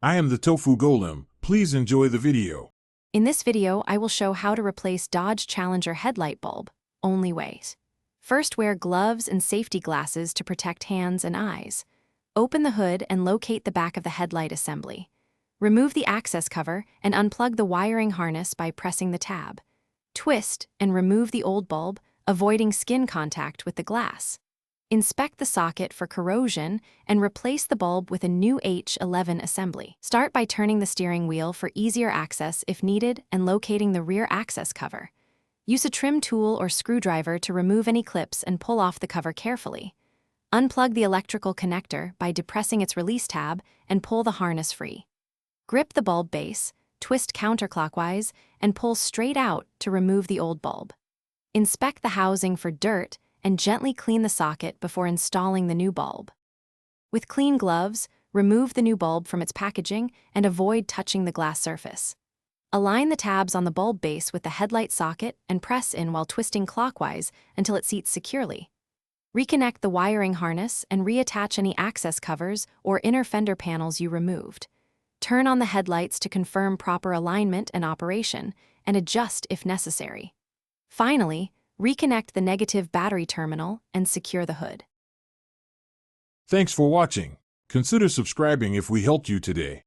I am the Tofu Golem. Please enjoy the video. In this video, I will show how to replace Dodge Challenger headlight bulb, only ways. First, wear gloves and safety glasses to protect hands and eyes. Open the hood and locate the back of the headlight assembly. Remove the access cover and unplug the wiring harness by pressing the tab. Twist and remove the old bulb, avoiding skin contact with the glass. Inspect the socket for corrosion and replace the bulb with a new H11 assembly. Start by turning the steering wheel for easier access if needed and locating the rear access cover. Use a trim tool or screwdriver to remove any clips and pull off the cover carefully. Unplug the electrical connector by depressing its release tab and pull the harness free. Grip the bulb base, twist counterclockwise, and pull straight out to remove the old bulb. Inspect the housing for dirt and gently clean the socket before installing the new bulb. With clean gloves, remove the new bulb from its packaging and avoid touching the glass surface. Align the tabs on the bulb base with the headlight socket and press in while twisting clockwise until it seats securely. Reconnect the wiring harness and reattach any access covers or inner fender panels you removed. Turn on the headlights to confirm proper alignment and operation, and adjust if necessary. Finally, reconnect the negative battery terminal and secure the hood. Thanks for watching. Consider subscribing if we helped you today.